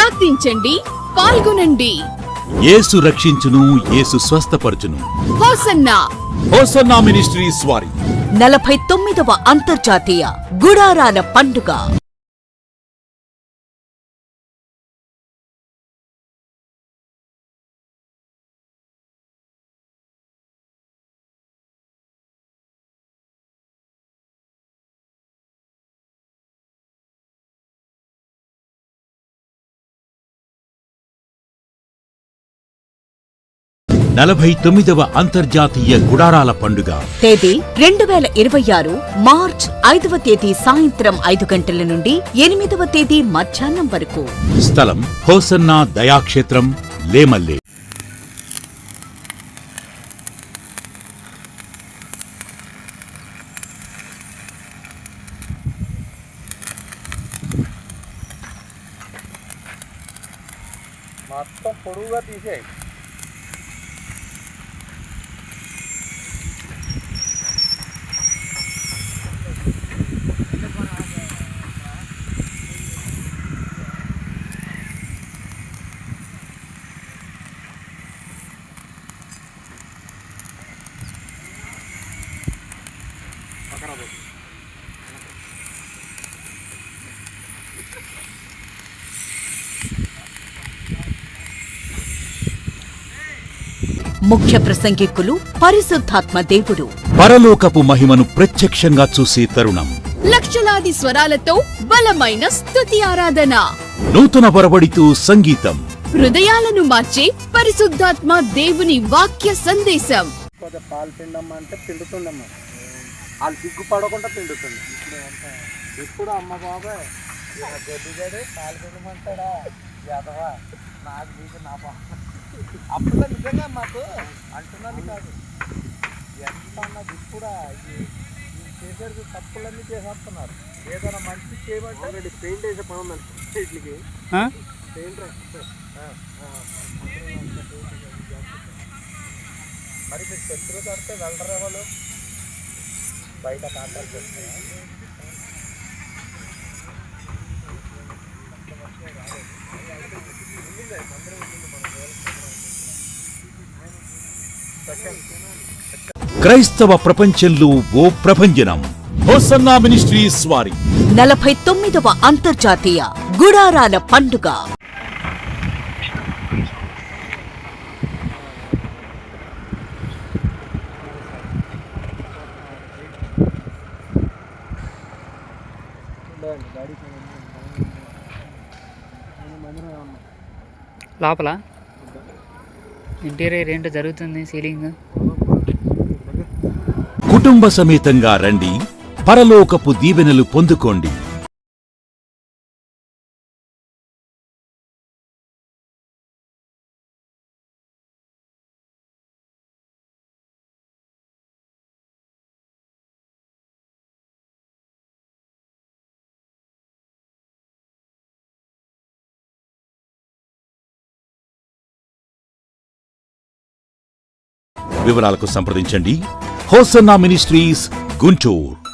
ప్రార్థించండి, పాల్గొనండి. యేసు రక్షించును, యేసు స్వస్థపరచును. హోసన్నా. హోసన్నా మినిస్ట్రీస్ వారి 49వ అంతర్జాతీయ గుడారాల పండుగ. నలభై 49వ అంతర్జాతీయ గుడారాల పండుగ. తేదీ 2026 మార్చ్ 5వ తేదీ సాయంత్రం 5 గంటల నుండి 8వ తేదీ మధ్యాహ్నం వరకు. స్థలం హోసన్నా దయాక్షేత్రం, లేమల్లే. మొత్తం పొడుగుగా తీసేయి. ముఖ్య ప్రసంగికులు పరిశుద్ధాత్మ దేవుడు. పరలోకపు మహిమను ప్రత్యక్షంగా చూసే తరుణం. లక్షలాది స్వరాలతో బలమైన స్తుతి ఆరాధన. నూతన పరబడితో సంగీతం. హృదయాలను మార్చే పరిశుద్ధాత్మ దేవుని వాక్య సందేశం. కొద్దిగా పాలు పిండమ్మా అంటే పిండుతుండమ్మా. వాళ్ళు సిగ్గుపడకుండా పిండుతుంది. ఇప్పుడు అమ్మ బాబాయ్ గడ్డిగాడే పాలు పిండమంటాడా యాదవా, నాకు నీకు నా బాబా అప్పుడు నిజంగా మాకు అంటున్నది కాదు. ఎంత అన్నది కూడా చేసేది తప్పులన్నీ చేసేస్తున్నారు. ఏదైనా మంచి చేయమంటే ఆల్రెడీ పెయింట్ వేసే పని ఉందండి వీటికి. పెయింట్ మరి మీరు చెట్టులు కడితే వెళ్ళరా వాళ్ళు బయట కాంటాక్ట్ చేస్తున్నారు. క్రైస్తవ ప్రపంచంలో ఓ ప్రభంజనం. హోసన్నా మినిస్ట్రీస్ వారి 49వ అంతర్జాతీయ గుడారాల పండుగ. లోపల ఇంటీరియర్ ఏంటో జరుగుతుంది. సీలింగ్ కుటుంబ సమేతంగా రండి, పరలోకపు దీవెనలు పొందుకోండి. వివరాలకు సంప్రదించండి. Hosanna ministries, Guntur.